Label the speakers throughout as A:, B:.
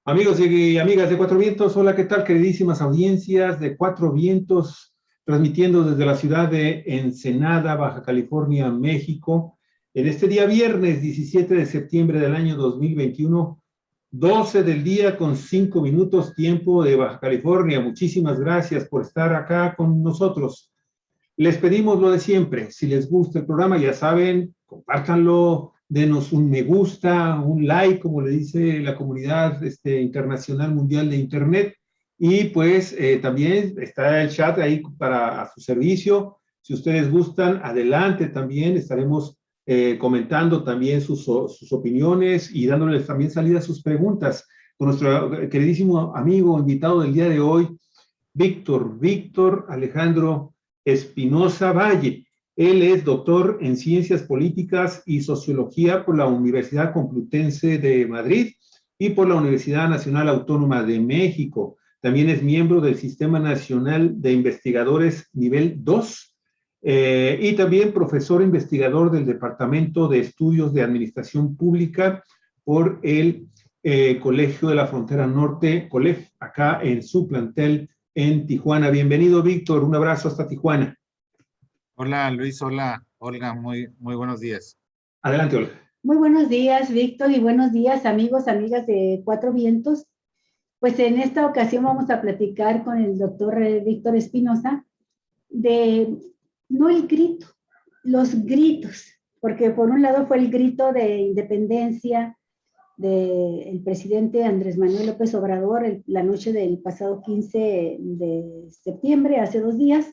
A: Amigos y amigas de Cuatro Vientos, hola, ¿qué tal? Queridísimas audiencias de Cuatro Vientos, transmitiendo desde la ciudad de Ensenada, Baja California, México, en este día viernes 17 de septiembre del año 2021, 12 del día con 5 minutos, tiempo de Baja California. Muchísimas gracias por estar acá con nosotros. Les pedimos lo de siempre. Si les gusta el programa, ya saben, compártanlo, denos un me gusta, un like, como le dice la comunidad internacional mundial de Internet. Y pues también está el chat ahí para a su servicio. Si ustedes gustan, adelante también. Estaremos comentando también sus opiniones y dándoles también salida a sus preguntas. Con nuestro queridísimo amigo invitado del día de hoy, Víctor Alejandro Espinosa Valle. Él es doctor en Ciencias Políticas y Sociología por la Universidad Complutense de Madrid y por la Universidad Nacional Autónoma de México. También es miembro del Sistema Nacional de Investigadores Nivel 2 y también profesor investigador del Departamento de Estudios de Administración Pública por el Colegio de la Frontera Norte, COLEF, acá en su plantel en Tijuana. Bienvenido, Víctor. Un abrazo hasta Tijuana.
B: Hola, Luis. Hola, Olga. Muy buenos días.
A: Adelante, Olga.
C: Muy buenos días, Víctor, y buenos días, amigos, amigas de Cuatro Vientos. Pues en esta ocasión vamos a platicar con el doctor Víctor Espinosa de, no el grito, los gritos, porque por un lado fue el grito de independencia del presidente Andrés Manuel López Obrador la noche del pasado 15 de septiembre, hace 2 días,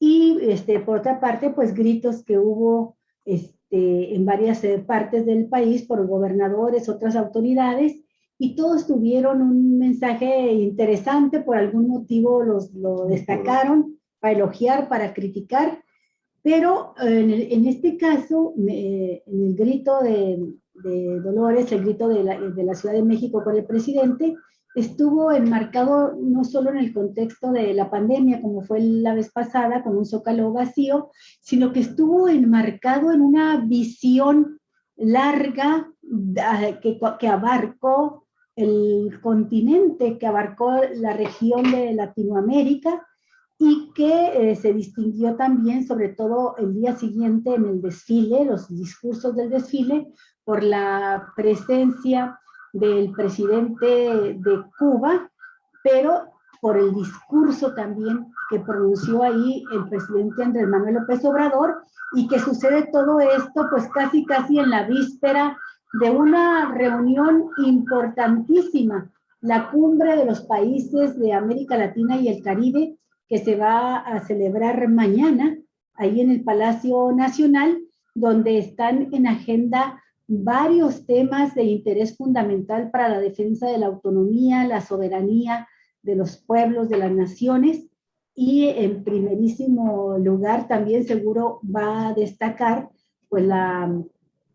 C: y por otra parte, pues gritos que hubo en varias partes del país por gobernadores, otras autoridades, y todos tuvieron un mensaje interesante, por algún motivo lo destacaron, para elogiar, para criticar, pero en este caso, en el grito de Dolores, el grito de la Ciudad de México con el presidente, estuvo enmarcado no solo en el contexto de la pandemia, como fue la vez pasada, con un zócalo vacío, sino que estuvo enmarcado en una visión larga que abarcó el continente, que abarcó la región de Latinoamérica, y que se distinguió también, sobre todo el día siguiente en el desfile, los discursos del desfile, por la presencia del presidente de Cuba, pero por el discurso también que pronunció ahí el presidente Andrés Manuel López Obrador, y que sucede todo esto pues casi en la víspera de una reunión importantísima, la cumbre de los países de América Latina y el Caribe, que se va a celebrar mañana ahí en el Palacio Nacional, donde están en agenda varios temas de interés fundamental para la defensa de la autonomía, la soberanía de los pueblos, de las naciones, y en primerísimo lugar también seguro va a destacar pues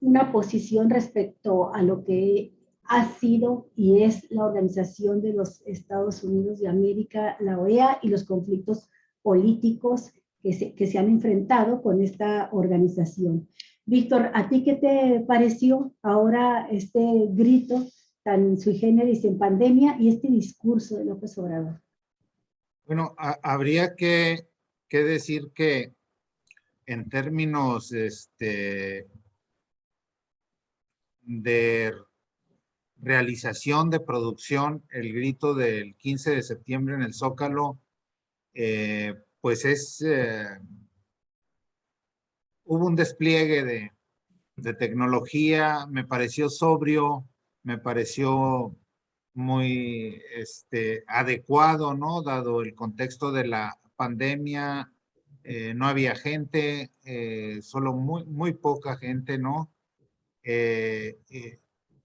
C: una posición respecto a lo que ha sido y es la Organización de los Estados Unidos de América, la OEA, y los conflictos políticos que se han enfrentado con esta organización. Víctor, ¿a ti qué te pareció ahora este grito tan sui generis en pandemia y este discurso de López Obrador?
B: Bueno, habría que decir que en términos de realización de producción, el grito del 15 de septiembre en el Zócalo, pues hubo un despliegue de tecnología, me pareció sobrio, me pareció muy adecuado, ¿no? Dado el contexto de la pandemia, no había gente, solo muy poca gente, ¿no?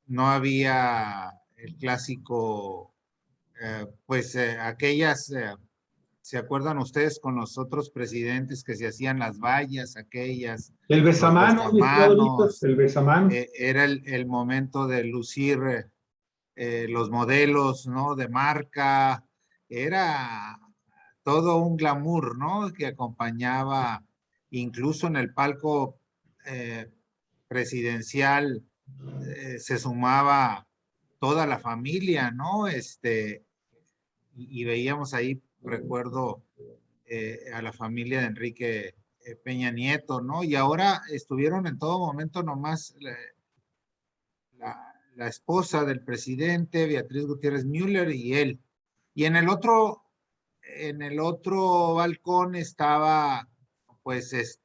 B: No había el clásico, aquellas, ¿se acuerdan ustedes con los otros presidentes que se hacían las vallas, aquellas?
A: El besamanos, mis favoritos, el besamanos.
B: Era el momento de lucir los modelos, ¿no? De marca, era todo un glamour, ¿no? Que acompañaba, incluso en el palco presidencial, se sumaba toda la familia, ¿no? Y veíamos ahí, recuerdo, a la familia de Enrique Peña Nieto, ¿no? Y ahora estuvieron en todo momento nomás la esposa del presidente, Beatriz Gutiérrez Müller, y él. Y en el otro balcón estaba, pues,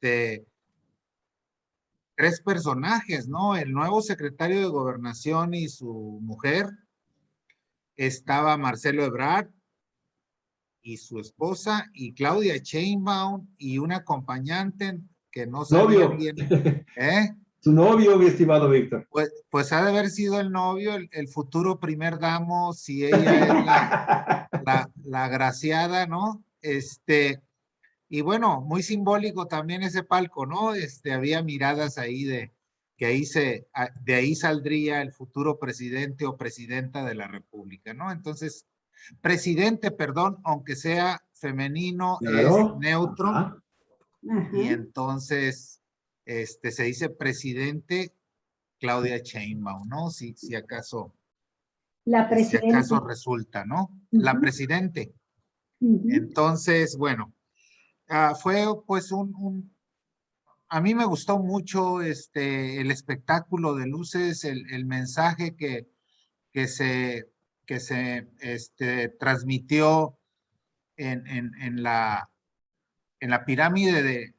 B: tres personajes, ¿no? El nuevo secretario de Gobernación y su mujer, estaba Marcelo Ebrard y su esposa, y Claudia Sheinbaum, y un acompañante que no sabía
A: Novio.
B: bien, ¿eh?
A: Su novio, mi estimado Víctor.
B: Pues ha de haber sido el novio, el futuro primer damo, si ella es la agraciada, ¿no? Y bueno, muy simbólico también ese palco, ¿no? Había miradas ahí de que de ahí saldría el futuro presidente o presidenta de la República, ¿no? Entonces, presidente, perdón, aunque sea femenino, es
A: Claro.
B: neutro,
A: Ajá.
B: y entonces se dice presidente Claudia Sheinbaum, ¿no? Si acaso,
C: La
B: si acaso
C: presidenta.
B: resulta, ¿no? La presidente. Entonces, bueno, fue pues a mí me gustó mucho el espectáculo de luces, el mensaje que se, transmitió en la pirámide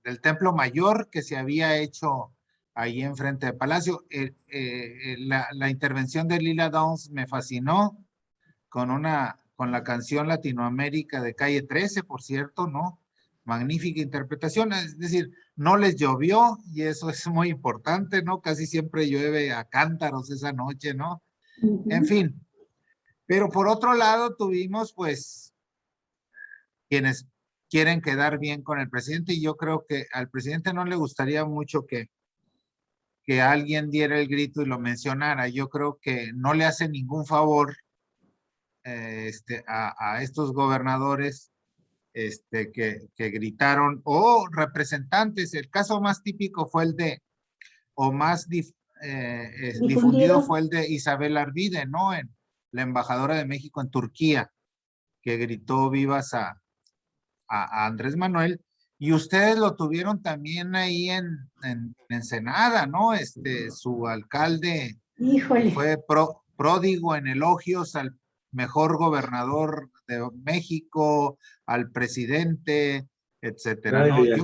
B: del Templo Mayor que se había hecho ahí enfrente del Palacio. La intervención de Lila Downs me fascinó con la canción Latinoamérica de Calle 13, por cierto, ¿no? Magnífica interpretación, es decir, no les llovió y eso es muy importante, ¿no? Casi siempre llueve a cántaros esa noche, ¿no? En fin, pero por otro lado tuvimos pues quienes quieren quedar bien con el presidente, y yo creo que al presidente no le gustaría mucho que alguien diera el grito y lo mencionara. Yo creo que no le hace ningún favor a estos gobernadores que gritaron, o representantes. El caso más típico fue o más difundido
C: Difundido.
B: fue el de Isabel Arvide, ¿no? La embajadora de México en Turquía, que gritó vivas a Andrés Manuel. Y ustedes lo tuvieron también ahí en Ensenada, ¿no? Su alcalde
C: Híjole.
B: fue pródigo en elogios al mejor gobernador de México, al presidente, etcétera,
A: Ay,
B: ¿no?
A: ay, ay.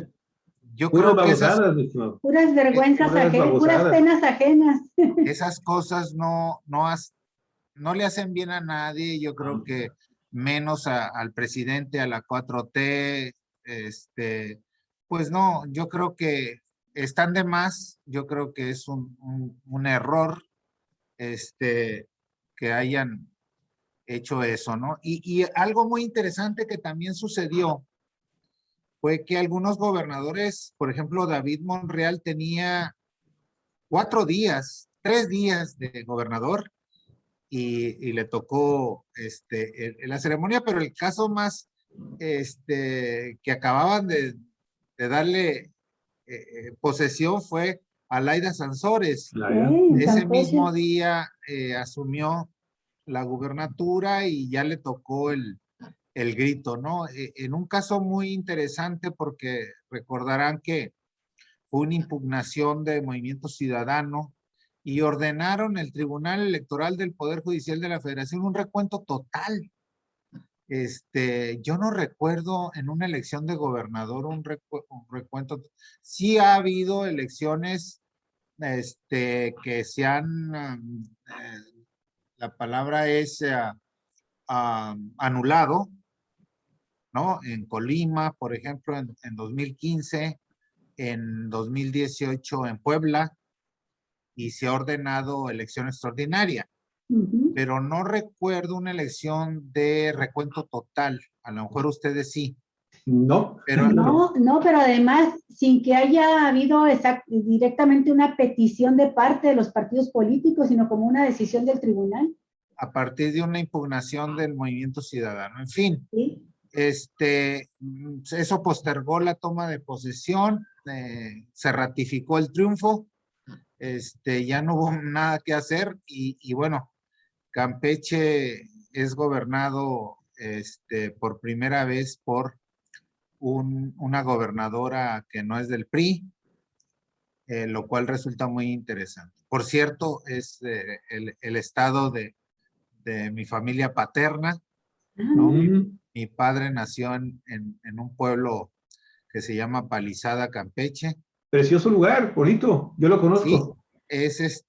B: Yo
A: Puras
B: creo que
A: babosadas, mi estimado.
C: Puras vergüenzas
A: Puras
C: ajenas, puras
A: babosadas.
C: penas ajenas.
B: esas cosas no le hacen bien a nadie. Yo creo que menos al presidente, a la 4T, pues no, yo creo que están de más. Yo creo que es un error que hayan hecho eso, ¿no? Y algo muy interesante que también sucedió fue que algunos gobernadores, por ejemplo, David Monreal tenía 3 días de gobernador, y le tocó la ceremonia, pero el caso más que acababan de darle posesión fue a Laida Sansores.
C: En
B: Ese
C: Campeche.
B: mismo día asumió la gubernatura y ya le tocó el grito, ¿no? En un caso muy interesante, porque recordarán que fue una impugnación de Movimiento Ciudadano y ordenaron el Tribunal Electoral del Poder Judicial de la Federación un recuento total. Yo no recuerdo en una elección de gobernador un recuento. Sí ha habido elecciones que se han, la palabra es anulado, ¿no? En Colima, por ejemplo, en 2015, en 2018 en Puebla, y se ha ordenado elección extraordinaria, pero no recuerdo una elección de recuento total. A lo mejor ustedes sí.
A: No,
B: Pero
C: No, no, pero además, sin que haya habido directamente una petición de parte de los partidos políticos, sino como una decisión del tribunal.
B: a partir de una impugnación del Movimiento Ciudadano. En fin,
C: ¿Sí?
B: eso postergó la toma de posesión, se ratificó el triunfo, ya no hubo nada que hacer, y bueno, Campeche es gobernado por primera vez por una gobernadora que no es del PRI, lo cual resulta muy interesante. Por cierto, es el estado de mi familia paterna, ¿no? Mi padre nació en un pueblo que se llama Palizada, Campeche.
A: Precioso lugar, bonito, yo lo
B: Sí,
A: conozco.
B: es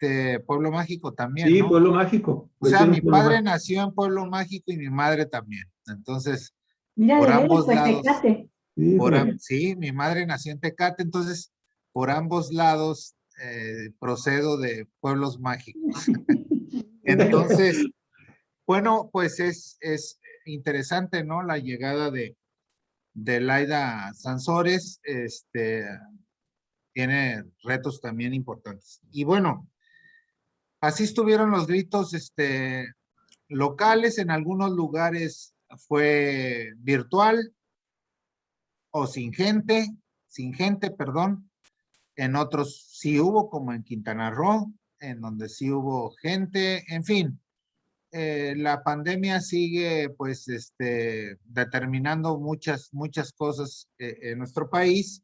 B: pueblo mágico también,
A: Sí,
B: ¿no?
A: pueblo mágico.
B: O sea,
A: Precioso
B: mi
A: pueblo
B: padre
A: mágico.
B: nació en pueblo mágico y mi madre también. Entonces,
C: Mira,
B: por
C: de veras,
B: ambos
C: pues
B: lados,
C: Tecate.
A: Híjole.
B: sí, mi madre nació en Tecate, entonces, por ambos lados procedo de pueblos mágicos. Entonces, bueno, pues es interesante, ¿no? La llegada de Laida Sansores, tiene retos también importantes. Y bueno, así estuvieron los gritos, locales, en algunos lugares fue virtual o sin gente, perdón. En otros sí hubo, como en Quintana Roo, en donde sí hubo gente, en fin. La pandemia sigue pues determinando muchas cosas en nuestro país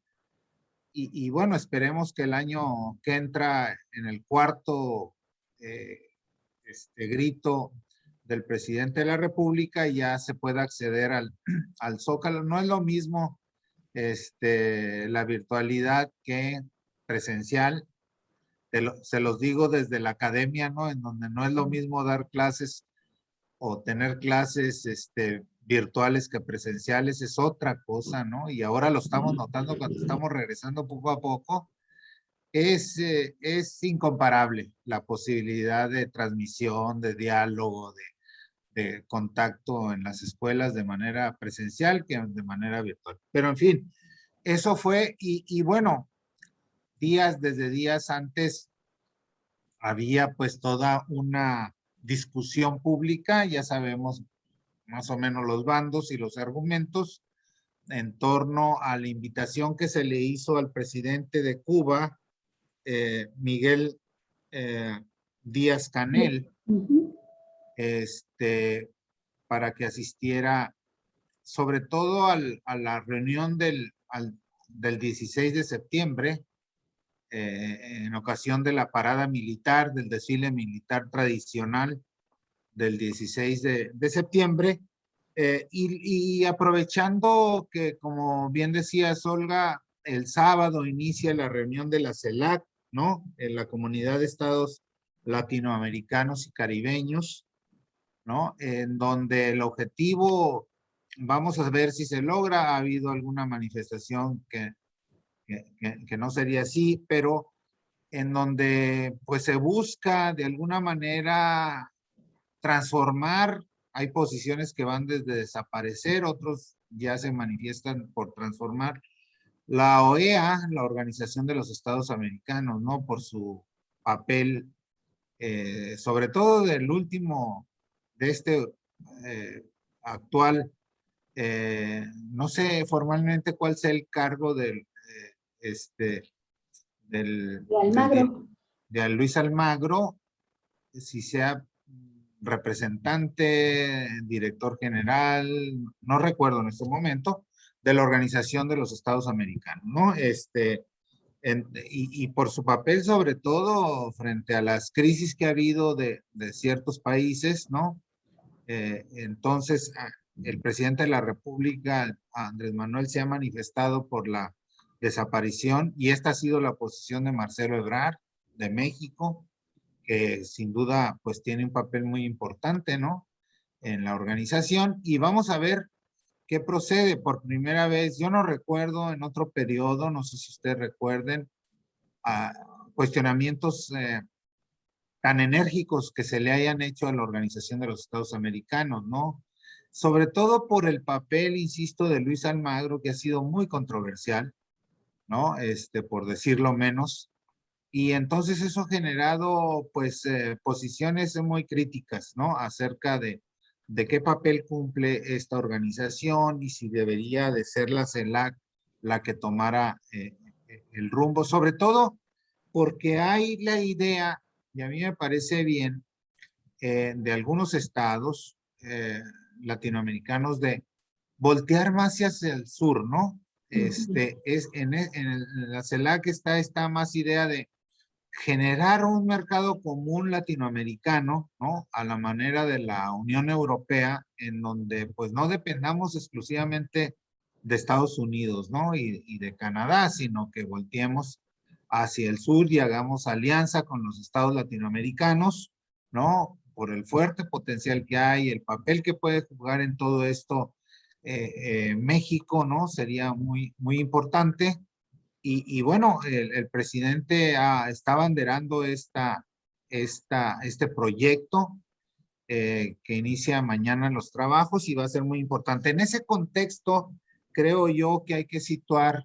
B: y bueno, esperemos que el año que entra en el cuarto eh, grito del presidente de la República ya se pueda acceder al Zócalo. No es lo mismo la virtualidad que presencial. Se los digo desde la academia, ¿no? En donde no es lo mismo dar clases o tener clases virtuales que presenciales, es otra cosa, ¿no? Y ahora lo estamos notando cuando estamos regresando poco a poco. Es incomparable la posibilidad de transmisión, de diálogo, de contacto en las escuelas de manera presencial que de manera virtual. Pero en fin, eso fue, y bueno, desde días antes había pues toda una discusión pública, ya sabemos más o menos los bandos y los argumentos en torno a la invitación que se le hizo al presidente de Cuba, Miguel Díaz-Canel, para que asistiera sobre todo a la reunión del 16 de septiembre, en ocasión de la parada militar, del desfile militar tradicional del 16 de septiembre, y aprovechando que, como bien decía Olga, el sábado inicia la reunión de la CELAC, ¿no? En la Comunidad de Estados Latinoamericanos y Caribeños, ¿no? En donde el objetivo, vamos a ver si se logra, ha habido alguna manifestación que no sería así, pero en donde pues se busca de alguna manera transformar. Hay posiciones que van desde desaparecer, otros ya se manifiestan por transformar la OEA, la Organización de los Estados Americanos, ¿no? Por su papel, sobre todo del último, de actual, no sé formalmente cuál sea el cargo del,
C: De
B: del,
C: Almagro.
B: de Luis Almagro, si sea representante, director general, no recuerdo en este momento, de la Organización de los Estados Americanos, ¿no? Y por su papel sobre todo frente a las crisis que ha habido de ciertos países, ¿no? Entonces, el presidente de la República, Andrés Manuel, se ha manifestado por la desaparición y esta ha sido la posición de Marcelo Ebrard, de México, que sin duda pues tiene un papel muy importante, ¿no? En la organización y vamos a ver qué procede por primera vez. Yo no recuerdo en otro periodo, no sé si ustedes recuerden, cuestionamientos tan enérgicos que se le hayan hecho a la Organización de los Estados Americanos, ¿no? Sobre todo por el papel, insisto, de Luis Almagro, que ha sido muy controversial, ¿no? Por decirlo menos. Y entonces eso ha generado, pues, posiciones muy críticas, ¿no? Acerca de qué papel cumple esta organización y si debería de ser la CELAC la que tomara el rumbo, sobre todo porque hay la idea, y a mí me parece bien, de algunos estados latinoamericanos de voltear más hacia el sur, ¿no? En la CELAC está más idea de generar un mercado común latinoamericano, ¿no? A la manera de la Unión Europea, en donde pues no dependamos exclusivamente de Estados Unidos, ¿no? Y de Canadá, sino que volteemos hacia el sur y hagamos alianza con los estados latinoamericanos, ¿no? Por el fuerte potencial que hay, el papel que puede jugar en todo esto México, ¿no? Sería muy, muy importante. Y bueno, el presidente está abanderando este proyecto que inicia mañana los trabajos y va a ser muy importante. En ese contexto, creo yo que hay que situar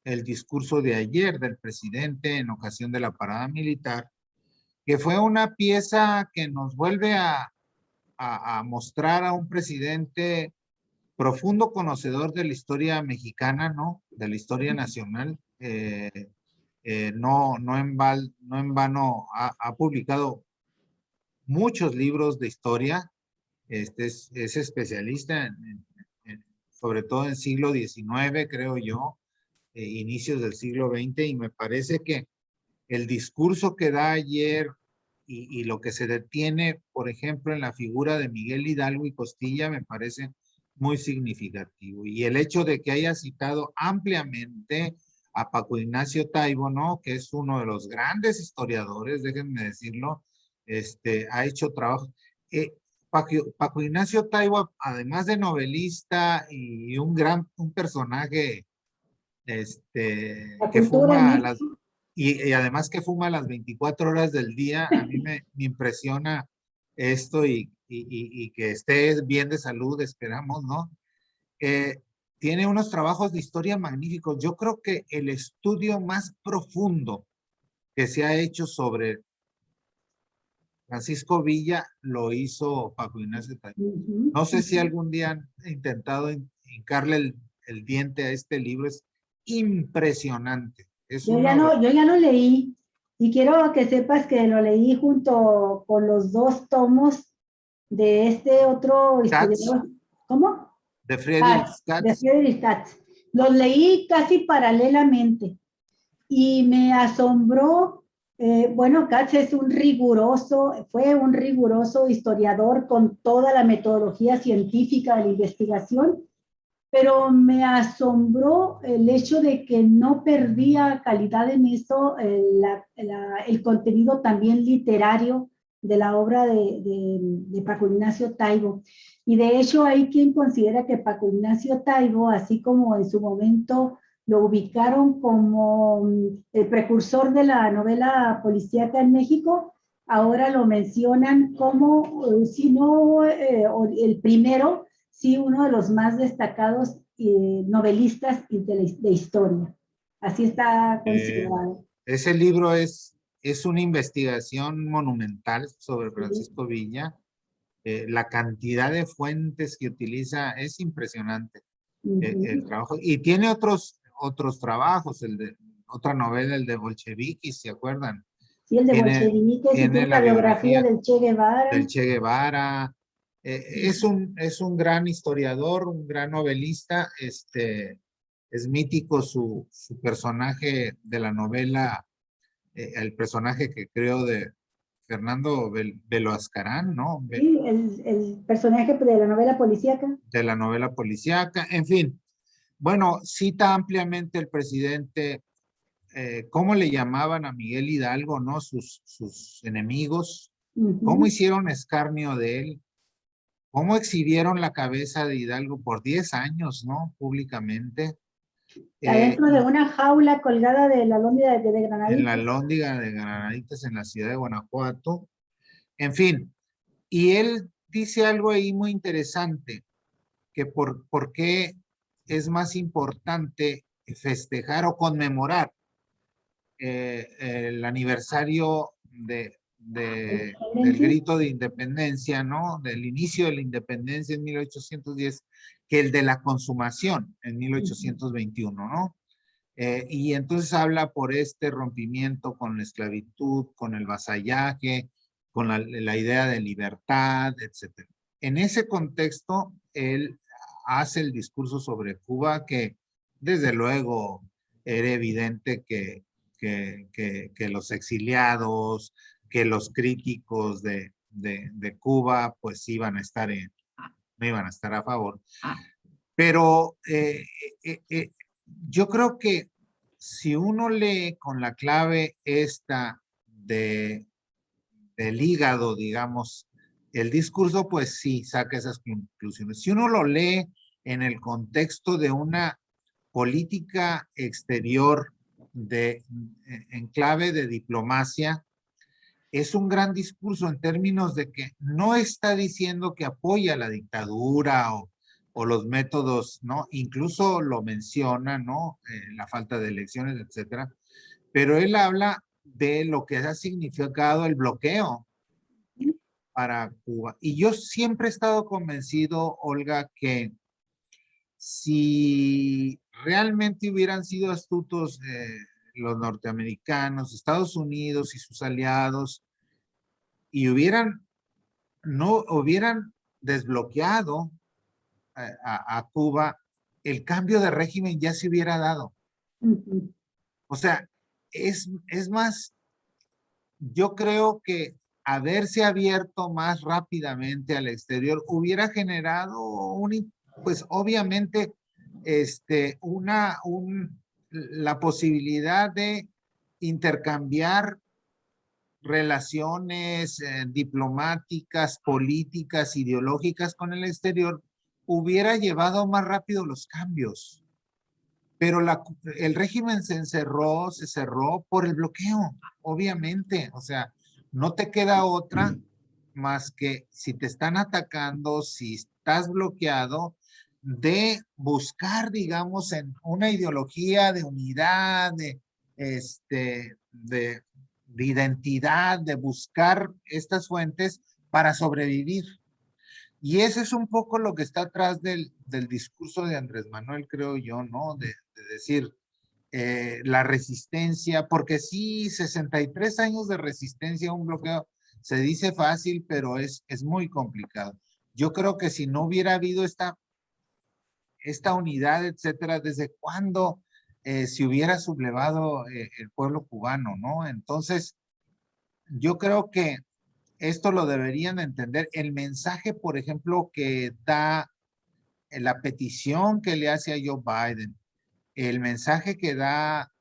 B: el discurso de ayer del presidente en ocasión de la parada militar, que fue una pieza que nos vuelve a mostrar a un presidente profundo conocedor de la historia mexicana, ¿no? De la historia nacional. No en vano ha publicado muchos libros de historia. Es especialista sobre todo en siglo XIX, creo yo, inicios del siglo XX, y me parece que el discurso que da ayer y lo que se detiene, por ejemplo, en la figura de Miguel Hidalgo y Costilla, me parece muy significativo. Y el hecho de que haya citado ampliamente a Paco Ignacio Taibo, ¿no? Que es uno de los grandes historiadores, déjenme decirlo, ha hecho trabajo. Paco Ignacio Taibo, además de novelista y un personaje
C: La
B: que
C: cultura en
B: fuma
C: México.
B: y además que fuma las 24 horas del día, a mí me impresiona esto y que esté bien de salud, esperamos, ¿no? Tiene unos trabajos de historia magníficos. Yo creo que el estudio más profundo que se ha hecho sobre Francisco Villa lo hizo Paco Ignacio Taibo. No sé si algún día han intentado hincarle el diente a este libro, es impresionante.
C: Yo ya no leí, y quiero que sepas que lo leí junto con los 2 tomos de este otro historiador. ¿Cómo?
B: De Friedrich Katz.
C: De Friedrich Katz. Los leí casi paralelamente y me asombró. Bueno, Katz fue un riguroso historiador con toda la metodología científica de la investigación, pero me asombró el hecho de que no perdía calidad en eso, el contenido también literario de la obra de Paco Ignacio Taibo. Y de hecho hay quien considera que Paco Ignacio Taibo, así como en su momento lo ubicaron como el precursor de la novela policíaca en México, ahora lo mencionan como, si no el primero, sí, uno de los más destacados novelistas de historia. Así está considerado.
B: Ese libro es una investigación monumental sobre Francisco Villa. La cantidad de fuentes que utiliza es impresionante. El trabajo. Y tiene otros trabajos, otra novela, el de Bolcheviques, ¿se acuerdan?
C: Sí, el de Bolcheviques,
B: tiene la
C: biografía del Che Guevara.
B: Del Che Guevara. Es un gran historiador, un gran novelista. Es mítico su personaje de la novela, el personaje que creo de Fernando Velo Ascarán, ¿no?
C: Sí, el personaje de la novela policíaca.
B: De la novela policíaca, en fin. Bueno, cita ampliamente el presidente cómo le llamaban a Miguel Hidalgo, ¿no? Sus enemigos, cómo hicieron escarnio de él, cómo exhibieron la cabeza de Hidalgo por 10 años, ¿no? Públicamente.
C: Adentro de una jaula colgada de la Alhóndiga de Granaditas.
B: En la Alhóndiga de Granaditas en la ciudad de Guanajuato. En fin, y él dice algo ahí muy interesante, que por qué es más importante festejar o conmemorar el aniversario del grito de independencia, ¿no? Del inicio de la independencia en 1810, que el de la consumación en 1821, ¿no? Y entonces habla por este rompimiento con la esclavitud, con el vasallaje, con la idea de libertad, etc. En ese contexto, él hace el discurso sobre Cuba que, desde luego, era evidente que los exiliados, que los críticos de Cuba, pues no iban a estar a favor. Pero yo creo que si uno lee con la clave esta del hígado, digamos, el discurso, pues sí, saca esas conclusiones. Si uno lo lee en el contexto de una política exterior en clave de diplomacia, es un gran discurso en términos de que no está diciendo que apoya la dictadura o los métodos, ¿no? Incluso lo menciona, ¿no? La falta de elecciones, etcétera. Pero él habla de lo que ha significado el bloqueo para Cuba. Y yo siempre he estado convencido, Olga, que si realmente hubieran sido astutos los norteamericanos, Estados Unidos y sus aliados, y no hubieran desbloqueado a Cuba, el cambio de régimen ya se hubiera dado. O sea, es más, yo creo que haberse abierto más rápidamente al exterior hubiera generado pues obviamente, la posibilidad de intercambiar relaciones diplomáticas, políticas, ideológicas con el exterior, hubiera llevado más rápido los cambios. Pero el régimen se cerró por el bloqueo, obviamente. O sea, no te queda otra más que, si te están atacando, si estás bloqueado, de buscar, digamos, en una ideología de unidad, de identidad, de buscar estas fuentes para sobrevivir. Y eso es un poco lo que está atrás del discurso de Andrés Manuel, creo yo, ¿no? De decir, la resistencia, porque sí, 63 años de resistencia a un bloqueo se dice fácil, pero es muy complicado. Yo creo que si no hubiera habido esta unidad, etcétera, ¿desde cuándo se hubiera sublevado el pueblo cubano, ¿no? Entonces, yo creo que esto lo deberían entender. El mensaje, por ejemplo, que da la petición que le hace a Joe Biden, el mensaje que da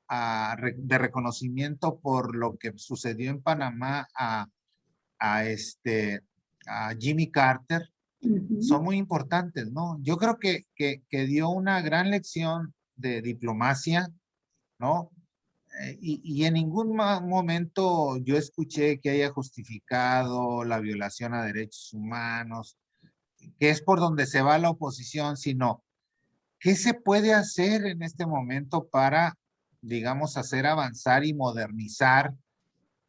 B: de reconocimiento por lo que sucedió en Panamá a Jimmy Carter, son muy importantes, ¿no? Yo creo que dio una gran lección de diplomacia, ¿no? Y en ningún momento yo escuché que haya justificado la violación a derechos humanos, que es por donde se va la oposición, sino qué se puede hacer en este momento para, digamos, hacer avanzar y modernizar.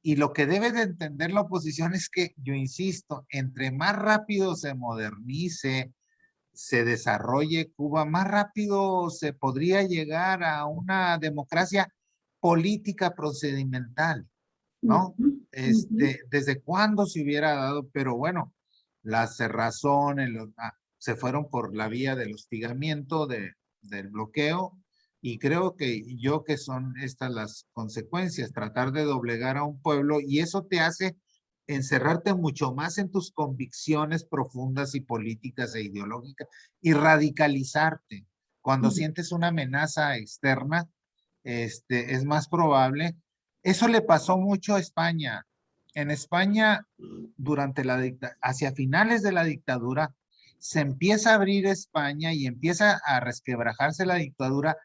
B: Y lo que debe de entender la oposición es que, yo insisto, entre más rápido se modernice, se desarrolle Cuba, más rápido se podría llegar a una democracia política procedimental, ¿no? ¿Desde cuándo se hubiera dado? Pero bueno, las razones se fueron por la vía del hostigamiento, del bloqueo, y creo que son estas las consecuencias, tratar de doblegar a un pueblo, y eso te hace encerrarte mucho más en tus convicciones profundas y políticas e ideológicas y radicalizarte. Cuando sientes una amenaza externa, es más probable. Eso le pasó mucho a España. En España, hacia finales de la dictadura, se empieza a abrir España y empieza a resquebrajarse la dictadura,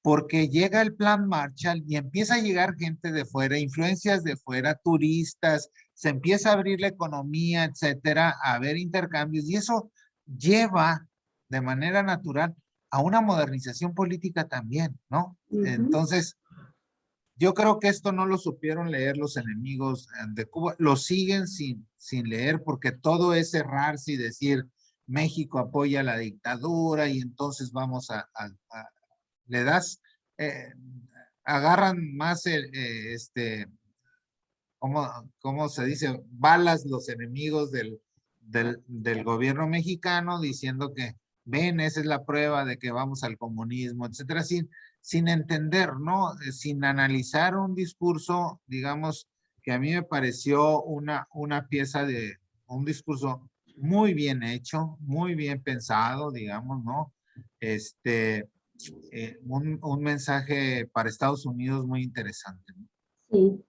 B: porque llega el Plan Marshall y empieza a llegar gente de fuera, influencias de fuera, turistas, se empieza a abrir la economía, etcétera, a haber intercambios, y eso lleva de manera natural a una modernización política también, ¿no? Entonces, yo creo que esto no lo supieron leer los enemigos de Cuba, lo siguen sin leer, porque todo es cerrarse y decir México apoya la dictadura y entonces vamos le das, agarran más ¿cómo se dice? Balas los enemigos del gobierno mexicano diciendo que, ven, esa es la prueba de que vamos al comunismo, etcétera, sin entender, ¿no? Sin analizar un discurso, digamos, que a mí me pareció una pieza de un discurso muy bien hecho, muy bien pensado, digamos, ¿no? Un mensaje para Estados Unidos muy interesante, ¿no?
C: Sí.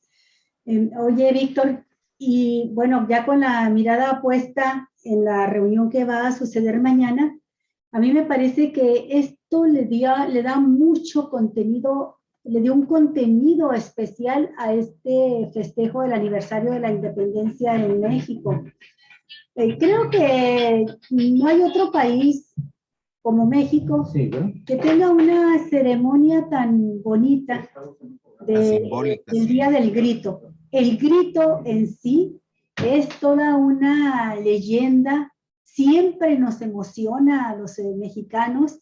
C: Oye, Víctor, y bueno, ya con la mirada puesta en la reunión que va a suceder mañana, a mí me parece que esto le da mucho contenido, le dio un contenido especial a este festejo del aniversario de la independencia en México. Creo que no hay otro país como México
A: Sí, ¿no?
C: que tenga una ceremonia tan bonita
B: Simbólica,
C: del
B: sí.
C: Día del Grito. El grito en sí es toda una leyenda, siempre nos emociona a los mexicanos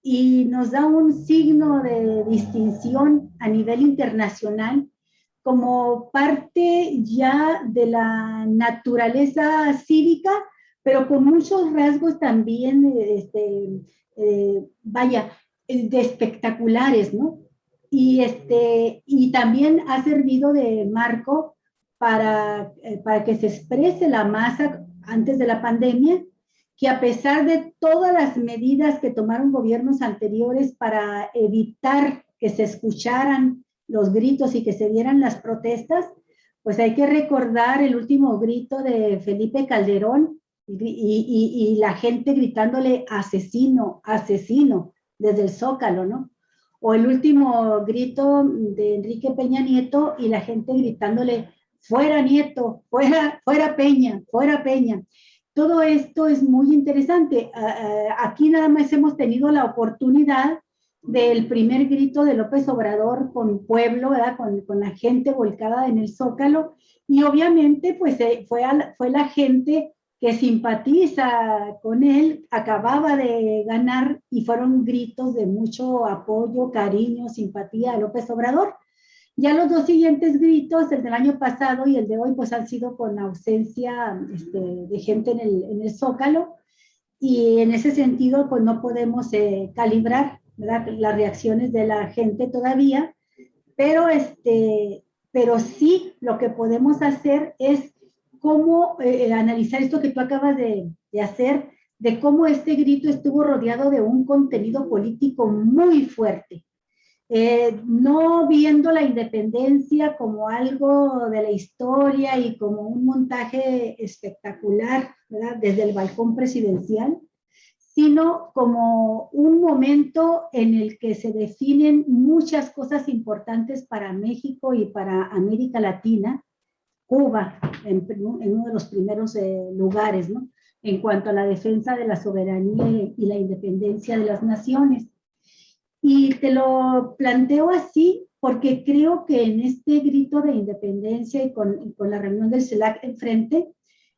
C: y nos da un signo de distinción a nivel internacional como parte ya de la naturaleza cívica, pero con muchos rasgos también, vaya, de espectaculares, ¿no? Y también ha servido de marco para que se exprese la masa antes de la pandemia, que a pesar de todas las medidas que tomaron gobiernos anteriores para evitar que se escucharan los gritos y que se dieran las protestas, pues hay que recordar el último grito de Felipe Calderón y la gente gritándole asesino, asesino, desde el Zócalo, ¿no? O el último grito de Enrique Peña Nieto y la gente gritándole fuera Nieto, fuera, fuera Peña, fuera Peña. Todo esto es muy interesante. Aquí nada más hemos tenido la oportunidad del primer grito de López Obrador con pueblo, ¿verdad? Con la gente volcada en el Zócalo, y obviamente pues fue la gente que simpatiza con él, acababa de ganar y fueron gritos de mucho apoyo, cariño, simpatía a López Obrador. Ya los dos siguientes gritos, el del año pasado y el de hoy, pues han sido con ausencia de gente en el Zócalo, y en ese sentido, pues no podemos calibrar, ¿verdad?, las reacciones de la gente todavía, pero, pero sí lo que podemos hacer es cómo analizar esto que tú acabas de hacer, de cómo este grito estuvo rodeado de un contenido político muy fuerte. No viendo la independencia como algo de la historia y como un montaje espectacular, ¿verdad?, desde el balcón presidencial, sino como un momento en el que se definen muchas cosas importantes para México y para América Latina, Cuba en uno de los primeros lugares, ¿no?, en cuanto a la defensa de la soberanía y la independencia de las naciones. Y te lo planteo así porque creo que en este grito de independencia y con la reunión del CELAC enfrente,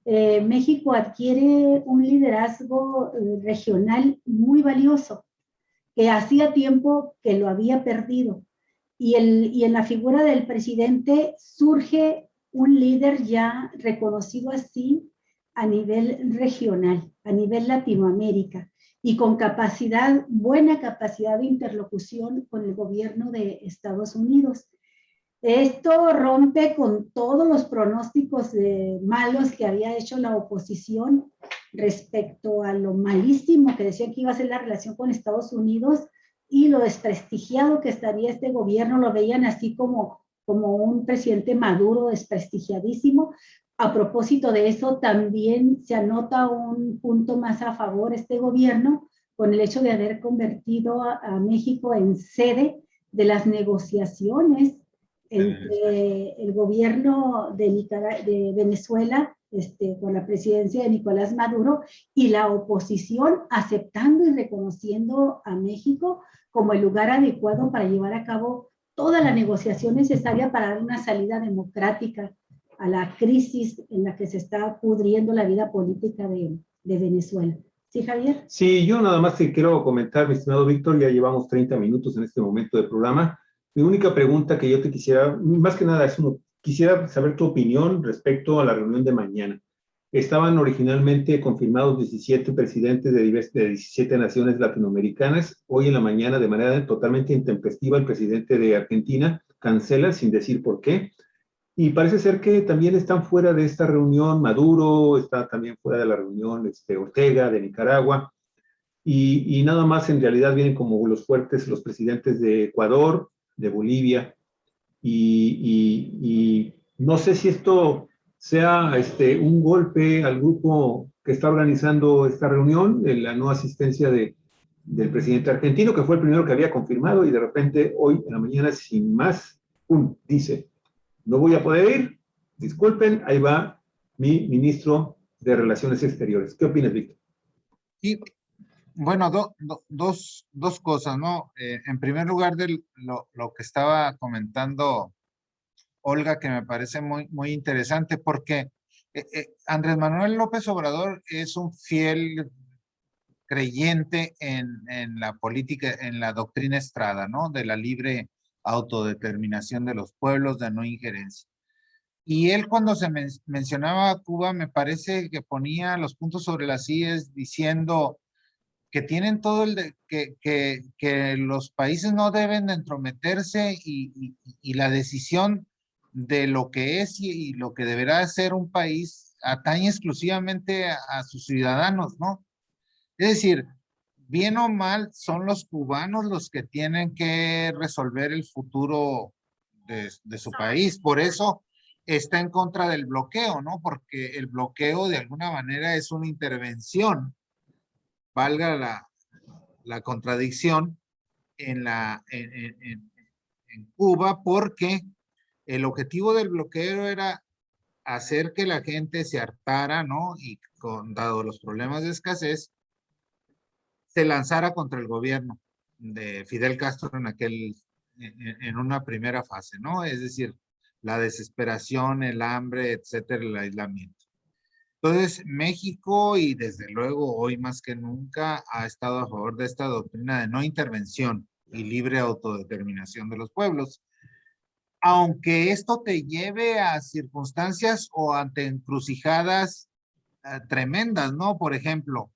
C: México adquiere un liderazgo regional muy valioso, que hacía tiempo que lo había perdido. Y en la figura del presidente surge un líder ya reconocido así a nivel regional, a nivel Latinoamérica, y con buena capacidad de interlocución con el gobierno de Estados Unidos. Esto rompe con todos los pronósticos malos que había hecho la oposición respecto a lo malísimo que decían que iba a ser la relación con Estados Unidos y lo desprestigiado que estaría este gobierno. Lo veían así como un presidente Maduro desprestigiadísimo. A propósito de eso, también se anota un punto más a favor este gobierno con el hecho de haber convertido a México en sede de las negociaciones entre el gobierno de Venezuela, con la presidencia de Nicolás Maduro, y la oposición aceptando y reconociendo a México como el lugar adecuado para llevar a cabo toda la negociación necesaria para dar una salida democrática a la crisis en la que se está pudriendo la vida política de Venezuela. ¿Sí, Javier?
A: Sí, yo nada más te quiero comentar, mi estimado Víctor, ya llevamos 30 minutos en este momento del programa. Mi única pregunta que yo te quisiera, más que nada es quisiera saber tu opinión respecto a la reunión de mañana. Estaban originalmente confirmados 17 presidentes de 17 naciones latinoamericanas. Hoy en la mañana, de manera totalmente intempestiva, el presidente de Argentina cancela sin decir por qué. Y parece ser que también están fuera de esta reunión Maduro, está también fuera de la reunión Ortega de Nicaragua. Y nada más en realidad vienen como los fuertes los presidentes de Ecuador, de Bolivia. Y no sé si esto sea un golpe al grupo que está organizando esta reunión, la no asistencia del presidente argentino, que fue el primero que había confirmado, y de repente hoy en la mañana, sin más, dice, no voy a poder ir, disculpen, ahí va mi ministro de Relaciones Exteriores. ¿Qué opinas, Víctor?
B: Y bueno, dos cosas, ¿no? En primer lugar, lo que estaba comentando Olga, que me parece muy interesante, porque Andrés Manuel López Obrador es un fiel creyente en la política, en la doctrina Estrada, ¿no? De la libre autodeterminación de los pueblos, de no injerencia. Y él cuando se mencionaba a Cuba, me parece que ponía los puntos sobre las íes diciendo que tienen todo que los países no deben de entrometerse y la decisión de lo que es y lo que deberá ser un país atañe exclusivamente a sus ciudadanos, ¿no? Es decir, bien o mal, son los cubanos los que tienen que resolver el futuro de su país. Por eso está en contra del bloqueo, ¿no? Porque el bloqueo de alguna manera es una intervención, valga la contradicción, en Cuba, porque el objetivo del bloqueo era hacer que la gente se hartara, ¿no? Y dado los problemas de escasez, se lanzara contra el gobierno de Fidel Castro en una primera fase, ¿no? Es decir, la desesperación, el hambre, etcétera, el aislamiento. Entonces, México, y desde luego hoy más que nunca, ha estado a favor de esta doctrina de no intervención y libre autodeterminación de los pueblos. Aunque esto te lleve a circunstancias o ante encrucijadas tremendas, ¿no? Por ejemplo,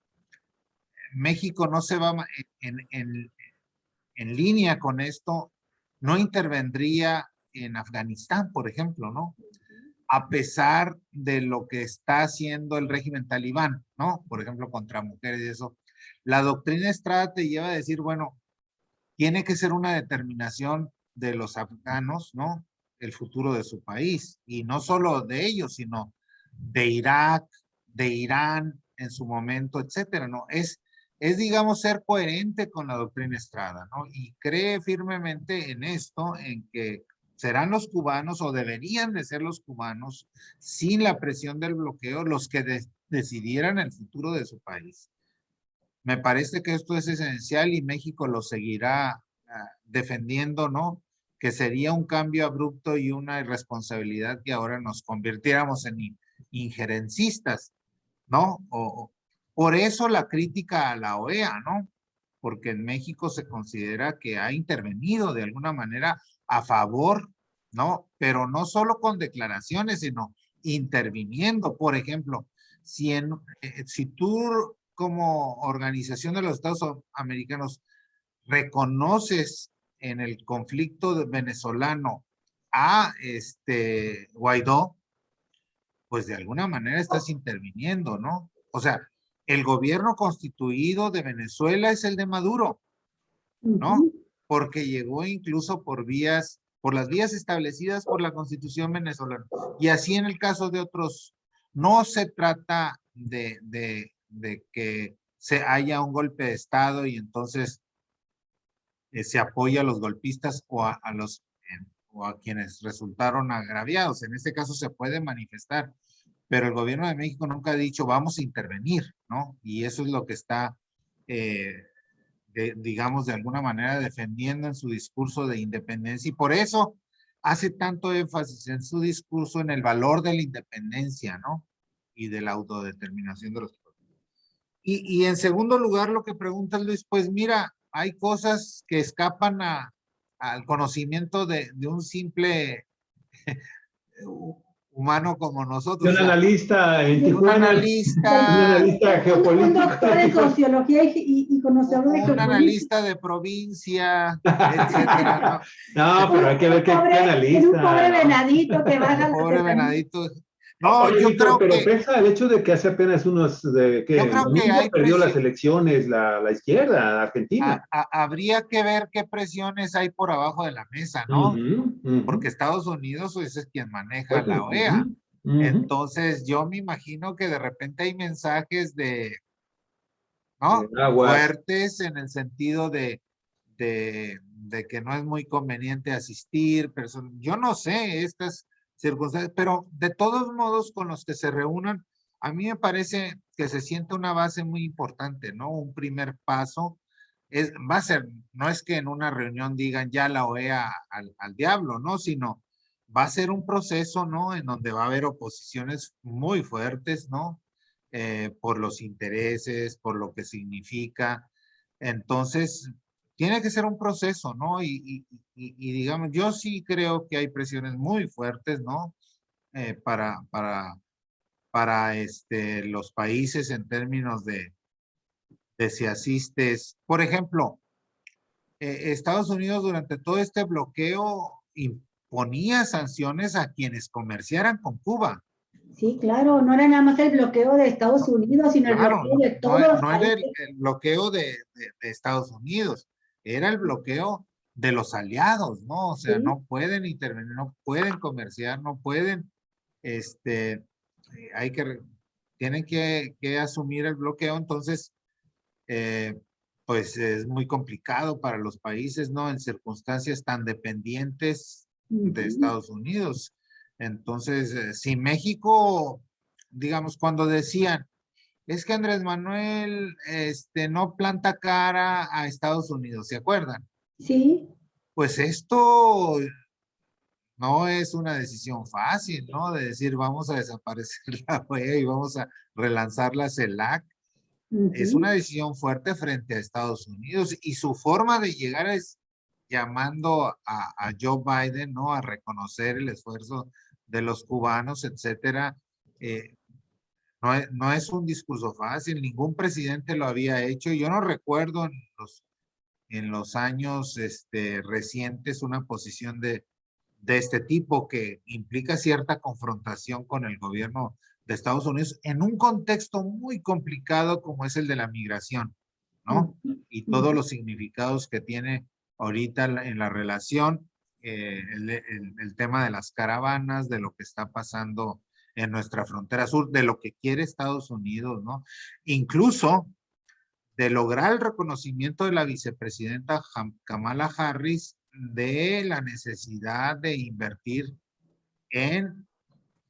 B: México no se va en línea con esto, no intervendría en Afganistán, por ejemplo, ¿no? A pesar de lo que está haciendo el régimen talibán, ¿no? Por ejemplo, contra mujeres y eso. La doctrina Estrada te lleva a decir, bueno, tiene que ser una determinación de los afganos, ¿no? El futuro de su país. Y no solo de ellos, sino de Irak, de Irán en su momento, etcétera, ¿no? Digamos, ser coherente con la doctrina Estrada, ¿no? Y cree firmemente en esto, en que serán los cubanos o deberían de ser los cubanos, sin la presión del bloqueo, los que decidieran el futuro de su país. Me parece que esto es esencial y México lo seguirá defendiendo, ¿no? Que sería un cambio abrupto y una irresponsabilidad que ahora nos convirtiéramos en injerencistas, ¿no? Por eso la crítica a la OEA, ¿no? Porque en México se considera que ha intervenido de alguna manera a favor, ¿no? Pero no solo con declaraciones, sino interviniendo. Por ejemplo, si tú como Organización de los Estados Americanos reconoces en el conflicto venezolano a Guaidó, pues de alguna manera estás interviniendo, ¿no? O sea, el gobierno constituido de Venezuela es el de Maduro, ¿no? Porque llegó incluso por las vías establecidas por la Constitución venezolana. Y así en el caso de otros, no se trata de que haya un golpe de Estado y entonces se apoya a los golpistas o a quienes resultaron agraviados. En este caso se puede manifestar, pero el gobierno de México nunca ha dicho vamos a intervenir, ¿no? Y eso es lo que está, digamos, de alguna manera defendiendo en su discurso de independencia, y por eso hace tanto énfasis en su discurso en el valor de la independencia, ¿no? Y de la autodeterminación de los pueblos. Y en segundo lugar, lo que pregunta Luis, pues mira, hay cosas que escapan al conocimiento de un simple humano como
A: De
B: nosotros.
A: un
B: O sea,
A: analista en
B: un
A: Tijuana, un
B: analista,
A: analista
C: Un
A: geopolítico.
C: doctor en sociología y conocedor de
B: un
C: geopolítica.
B: analista de provincia, etcétera, ¿no?
A: No, pero hay que ver qué
C: En un
A: analista.
C: pobre
A: ¿no?
C: venadito que baja
B: Un
C: la
B: pobre
C: serranía.
B: venadito. No,
A: Oye,
B: yo
A: Víctor,
B: creo
A: pero
B: que,
A: pesa el hecho de que hace apenas unos,
B: yo
A: ¿qué?
B: creo que
A: Domingo
B: hay
A: perdió las
B: presión.
A: elecciones la izquierda, Argentina.
B: Habría que ver qué presiones hay por abajo de la mesa, ¿no?
A: Ujú, ujú.
B: Porque Estados Unidos pues, es quien maneja
A: Pues,
B: la OEA.
A: ujú, ujú.
B: Entonces, yo me imagino que de repente hay mensajes ¿no?
A: Aguas.
B: Fuertes en el sentido de que no es muy conveniente asistir. Yo no sé estas circunstancias, pero de todos modos con los que se reúnan, a mí me parece que se siente una base muy importante, ¿no? Un primer paso va a ser, no es que en una reunión digan ya la OEA al diablo, ¿no? Sino va a ser un proceso, ¿no? En donde va a haber oposiciones muy fuertes, ¿no? Por los intereses, por lo que significa. Entonces, tiene que ser un proceso, ¿no? Y digamos, yo sí creo que hay presiones muy fuertes, ¿no? Para los países en términos de si asistes. Por ejemplo, Estados Unidos durante todo este bloqueo imponía sanciones a quienes comerciaran con Cuba.
C: Sí, claro, no era nada más el bloqueo de Estados Unidos, sino el
B: Claro,
C: bloqueo de todos los
B: no
C: países.
B: el bloqueo de Estados Unidos, era el bloqueo de los aliados, ¿no? O sea,
C: Sí,
B: no pueden intervenir, no pueden comerciar, no pueden, hay que, tienen que asumir el bloqueo, entonces, pues es muy complicado para los países, ¿no? En circunstancias tan dependientes de
C: ujú,
B: Estados Unidos. Entonces, si México, digamos, cuando decían, es que Andrés Manuel no planta cara a Estados Unidos, ¿se acuerdan?
C: sí,
B: Pues esto no es una decisión fácil, ¿no? De decir, vamos a desaparecer la OEA y vamos a relanzar la CELAC. Es una
C: ujú,
B: decisión fuerte frente a Estados Unidos y su forma de llegar es llamando a Joe Biden, ¿no? A reconocer el esfuerzo de los cubanos, etcétera. Eh, no es un discurso fácil, ningún presidente lo había hecho. Yo no recuerdo en los años recientes una posición de este tipo que implica cierta confrontación con el gobierno de Estados Unidos en un contexto muy complicado como es el de la migración, ¿no?
C: ujú,
B: Y todos
C: ujú.
B: los significados que tiene ahorita en la relación, el tema de las caravanas, de lo que está pasando en nuestra frontera sur, de lo que quiere Estados Unidos, ¿no? Incluso de lograr el reconocimiento de la vicepresidenta Kamala Harris de la necesidad de invertir en,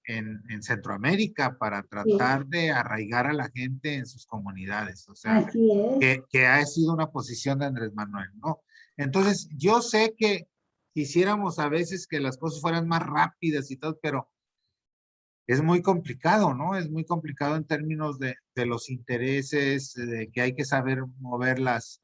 B: en Centroamérica para
C: Sí,
B: tratar de arraigar a la gente en sus comunidades. O sea,
C: así es.
B: que ha sido una posición de Andrés Manuel, ¿no? Entonces, yo sé que quisiéramos a veces que las cosas fueran más rápidas y todo, pero es muy complicado, ¿no? Es muy complicado en términos de los intereses, de que hay que saber mover las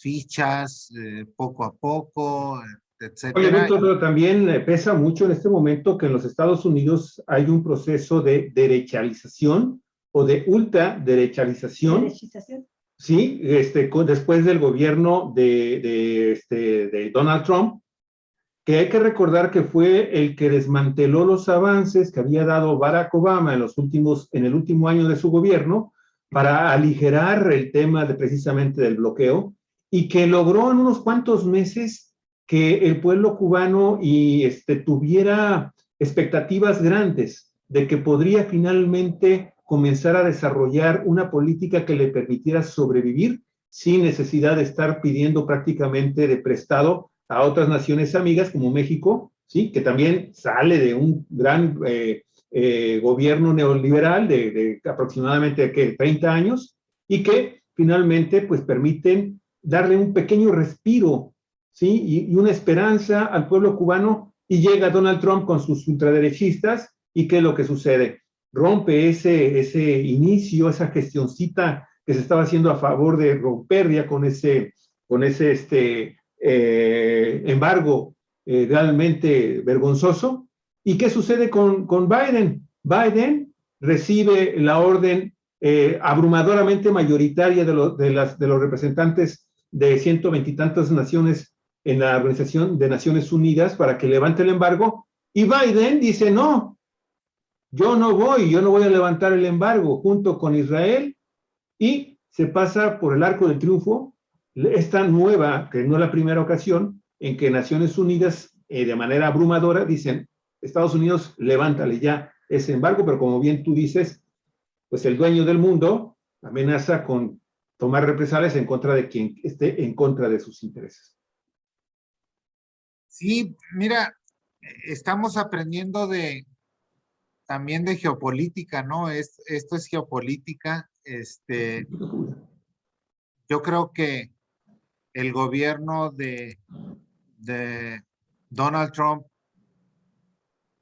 B: fichas poco a poco,
A: Oye,
B: etcétera.
A: Víctor, pero también pesa mucho en este momento que en los Estados Unidos hay un proceso de derecharización o de ultraderecharización,
C: Derechización.
A: ¿sí? Después del gobierno de Donald Trump, que hay que recordar que fue el que desmanteló los avances que había dado Barack Obama en el último año de su gobierno para aligerar el tema precisamente del bloqueo y que logró en unos cuantos meses que el pueblo cubano tuviera expectativas grandes de que podría finalmente comenzar a desarrollar una política que le permitiera sobrevivir sin necesidad de estar pidiendo prácticamente de prestado a otras naciones amigas como México, ¿sí? Que también sale de un gran gobierno neoliberal de aproximadamente 30 años y que finalmente pues permiten darle un pequeño respiro, ¿sí? Y una esperanza al pueblo cubano y llega Donald Trump con sus ultraderechistas y ¿qué es lo que sucede? Rompe ese inicio, esa gestioncita que se estaba haciendo a favor de romper ya con ese embargo realmente vergonzoso ¿Y qué sucede con Biden? Biden recibe la orden abrumadoramente mayoritaria de los representantes de 120 y tantas naciones en la Organización de Naciones Unidas para que levante el embargo, y Biden dice, no, yo no voy a levantar el embargo junto con Israel, y se pasa por el arco del triunfo esta nueva, que no es la primera ocasión, en que Naciones Unidas, de manera abrumadora, dicen, Estados Unidos, levántale ya ese embargo, pero como bien tú dices, pues el dueño del mundo amenaza con tomar represalias en contra de quien esté en contra de sus intereses.
B: Sí, mira, estamos aprendiendo también de geopolítica, ¿no? Esto es geopolítica. Yo creo que el gobierno de Donald Trump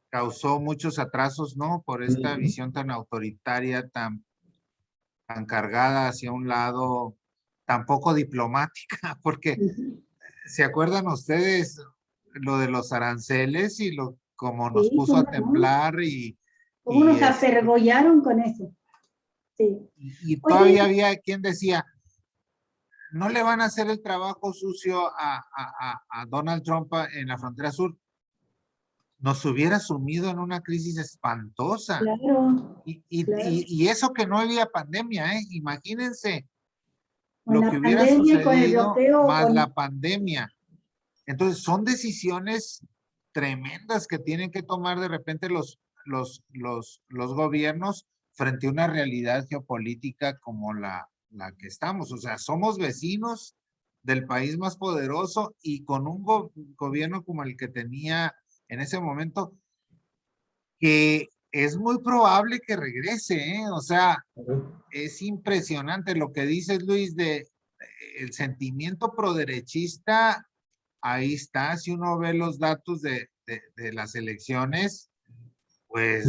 B: causó muchos atrasos, ¿no? Por esta visión tan autoritaria, tan cargada hacia un lado, tan poco diplomática, porque ¿se acuerdan ustedes lo de los aranceles y como nos
C: Sí,
B: puso a temblar y
C: cómo nos apergollaron con eso? Sí.
B: Y todavía había quien decía, no le van a hacer el trabajo sucio a Donald Trump en la frontera sur. Nos hubiera sumido en una crisis espantosa.
C: Claro,
B: y eso que no había pandemia, ¿eh? Imagínense
C: con
B: lo que hubiera
C: pandemia, con el
B: sucedido
C: bloqueo,
B: más la pandemia. Entonces son decisiones tremendas que tienen que tomar de repente los gobiernos frente a una realidad geopolítica como la que estamos. O sea, somos vecinos del país más poderoso y con un gobierno como el que tenía en ese momento, que es muy probable que regrese, ¿eh? O sea, es impresionante lo que dices, Luis, de el sentimiento proderechista. Ahí está, si uno ve los datos de las elecciones, pues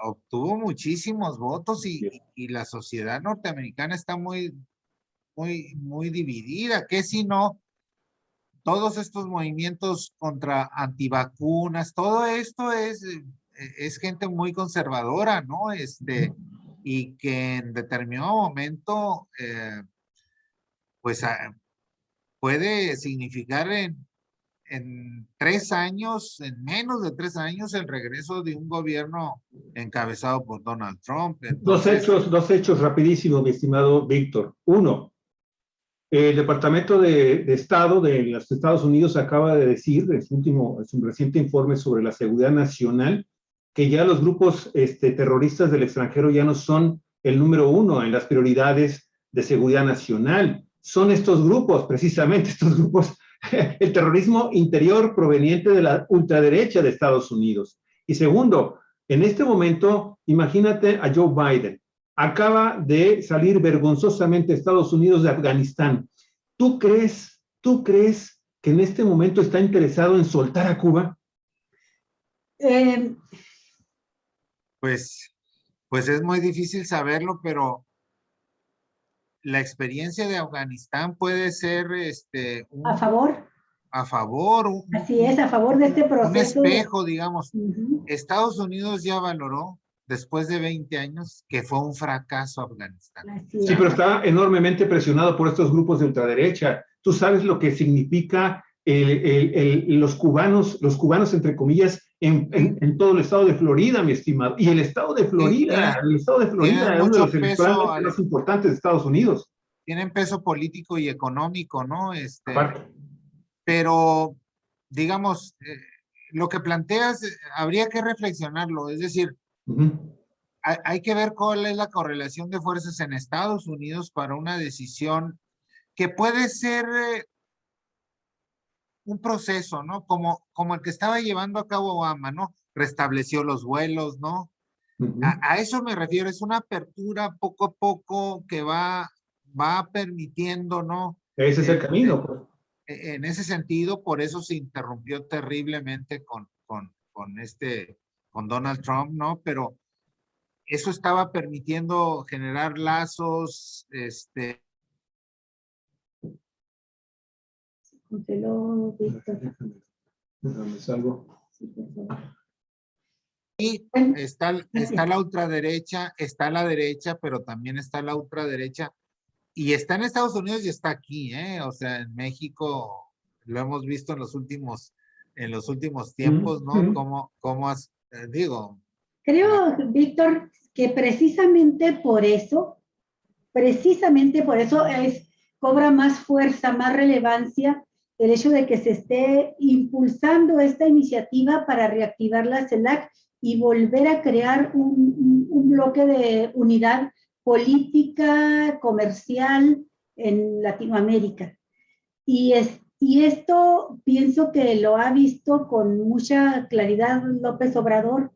B: obtuvo muchísimos votos y la sociedad norteamericana está muy, muy, muy dividida. ¿Qué si no? Todos estos movimientos contra antivacunas, todo esto es gente muy conservadora, ¿no? Y que en determinado momento, pues puede significar en 3 años, en menos de 3 años, el regreso de un gobierno encabezado por Donald Trump. Entonces,
A: dos hechos rapidísimos, mi estimado Víctor. Uno, el Departamento de Estado de los Estados Unidos acaba de decir en su reciente informe sobre la seguridad nacional que ya los grupos terroristas del extranjero ya no son el número 1 en las prioridades de seguridad nacional. Son estos grupos, precisamente estos grupos, el terrorismo interior proveniente de la ultraderecha de Estados Unidos. Y segundo, en este momento, imagínate a Joe Biden. Acaba de salir vergonzosamente Estados Unidos de Afganistán. ¿Tú crees que en este momento está interesado en soltar a Cuba?
B: Pues es muy difícil saberlo, pero la experiencia de Afganistán puede ser
C: a favor.
B: A favor.
C: Así es, a favor de este proceso.
B: Un espejo, digamos. Estados Unidos ya valoró, después de 20 años, que fue un fracaso Afganistán.
A: Sí, pero está enormemente presionado por estos grupos de ultraderecha. Tú sabes lo que significa los cubanos, entre comillas, en todo el estado de Florida, mi estimado. Y el estado de Florida, es uno de los electorales más importantes de Estados Unidos.
B: Tienen peso político y económico, ¿no?
A: Aparte.
B: Pero, digamos, lo que planteas, habría que reflexionarlo. Es decir, hay que ver cuál es la correlación de fuerzas en Estados Unidos para una decisión que puede ser un proceso, ¿no? Como el que estaba llevando a cabo Obama, ¿no? Restableció los vuelos, ¿no? A eso me refiero, es una apertura poco a poco que va permitiendo, ¿no?
A: Ese es el camino, pues.
B: En ese sentido, por eso se interrumpió terriblemente con Donald Trump, ¿no? Pero eso estaba permitiendo generar lazos,
C: Congeló, Víctor.
A: Déjame salgo.
C: Sí, por favor.
B: está la ultraderecha, está la derecha, pero también está la ultraderecha. Y está en Estados Unidos y está aquí, ¿eh? O sea, en México lo hemos visto en los últimos tiempos, ¿no? Digo.
C: Creo, Víctor, que precisamente por eso cobra más fuerza, más relevancia el hecho de que se esté impulsando esta iniciativa para reactivar la CELAC y volver a crear un bloque de unidad política, comercial en Latinoamérica. Y esto pienso que lo ha visto con mucha claridad López Obrador.